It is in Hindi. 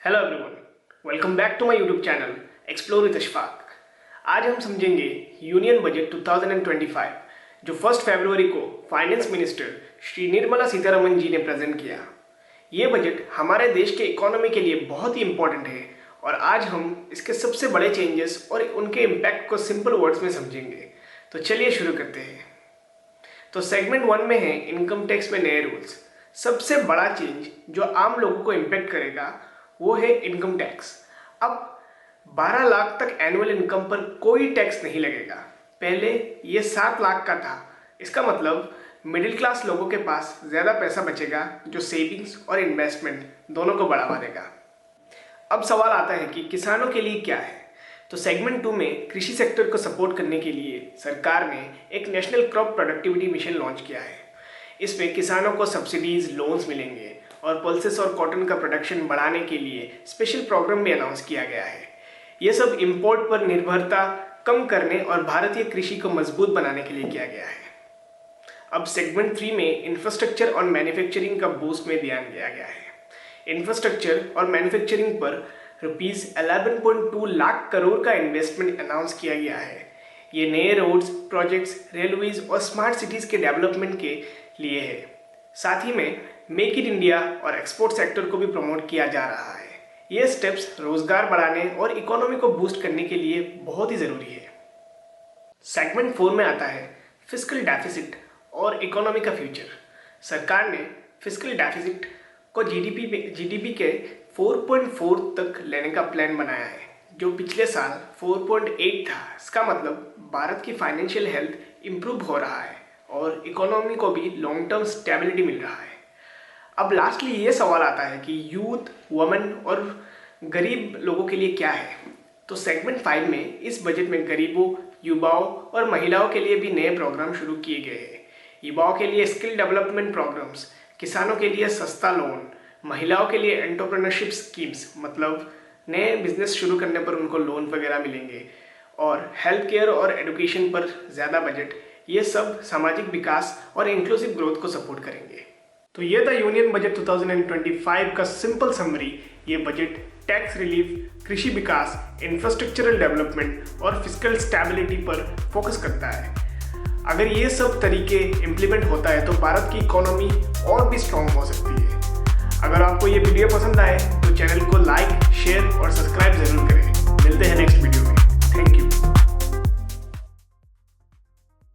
Hello everyone, welcome back to my YouTube channel explore with Ashfaq. आज हम समझेंगे यूनियन बजट 2025 जो 1 फरवरी को फाइनेंस मिनिस्टर श्री निर्मला सीतारमण जी ने प्रेजेंट किया। ये बजट हमारे देश के इकोनॉमी के लिए बहुत ही इम्पोर्टेंट है और आज हम इसके सबसे बड़े चेंजेस और उनके इम्पैक्ट को सिंपल वर्ड्स में समझेंगे। तो चलिए शुरू करते हैं। तो सेगमेंट 1 में है इनकम टैक्स में नए रूल्स। सबसे बड़ा चेंज जो आम लोगों को इम्पैक्ट करेगा वो है इनकम टैक्स। अब 12 लाख तक एनुअल इनकम पर कोई टैक्स नहीं लगेगा। पहले ये 7 लाख का था। इसका मतलब मिडिल क्लास लोगों के पास ज़्यादा पैसा बचेगा जो सेविंग्स और इन्वेस्टमेंट दोनों को बढ़ावा देगा। अब सवाल आता है कि किसानों के लिए क्या है। तो सेगमेंट 2 में कृषि सेक्टर को सपोर्ट करने के लिए सरकार ने एक national crop productivity mission launch किया है। इसमें किसानों को सब्सिडीज, लोन्स मिलेंगे और पल्सेस और कॉटन का प्रोडक्शन बढ़ाने के लिए स्पेशल प्रोग्राम भी अनाउंस किया गया है। ये सब इंपोर्ट पर निर्भरता कम करने और भारतीय कृषि को मजबूत बनाने के लिए किया गया है। अब सेगमेंट 3 में इंफ्रास्ट्रक्चर और मैन्युफैक्चरिंग का बूस्ट में ध्यान दिया गया है। इंफ्रास्ट्रक्चर और मैन्युफैक्चरिंग पर ₹11.2 लाख करोड़ का इन्वेस्टमेंट अनाउंस किया गया है। ये नए रोड्स, प्रोजेक्ट्स, रेलवेज और स्मार्ट सिटीज़ के डेवलपमेंट के लिए है। साथ ही में मेक इन इंडिया और एक्सपोर्ट सेक्टर को भी प्रमोट किया जा रहा है। ये स्टेप्स रोजगार बढ़ाने और इकोनॉमी को बूस्ट करने के लिए बहुत ही ज़रूरी है। सेगमेंट 4 में आता है फिस्कल डेफिसिट और इकोनॉमी का फ्यूचर। सरकार ने फिस्कल डेफिसिट को जीडीपी के 4.4 तक लेने का प्लान बनाया है, जो पिछले साल 4.8 था। इसका मतलब भारत की फाइनेंशियल हेल्थ इम्प्रूव हो रहा है और इकोनॉमी को भी लॉन्ग टर्म स्टेबिलिटी मिल रहा है। अब लास्टली ये सवाल आता है कि यूथ, वुमेन और गरीब लोगों के लिए क्या है। तो सेगमेंट 5 में इस बजट में गरीबों, युवाओं और महिलाओं के लिए भी नए प्रोग्राम शुरू किए गए हैं। युवाओं के लिए स्किल डेवलपमेंट प्रोग्राम्स, किसानों के लिए सस्ता लोन, महिलाओं के लिए एंटरप्रेन्योरशिप स्कीम्स, मतलब नए बिजनेस शुरू करने पर उनको लोन वगैरह मिलेंगे, और हेल्थ केयर और एजुकेशन पर ज़्यादा बजट। ये सब सामाजिक विकास और इंक्लूसिव ग्रोथ को सपोर्ट करेंगे। तो ये था यूनियन बजट 2025 का सिंपल समरी। ये बजट टैक्स रिलीफ, कृषि विकास, इंफ्रास्ट्रक्चरल डेवलपमेंट और फिस्कल स्टेबिलिटी पर फोकस करता है। अगर ये सब तरीके इम्प्लीमेंट होता है तो भारत की इकोनॉमी और भी स्ट्रॉन्ग हो सकती है। अगर आपको ये वीडियो पसंद आए तो चैनल को लाइक, शेयर और सब्सक्राइब जरूर करें। मिलते हैं नेक्स्ट वीडियो में।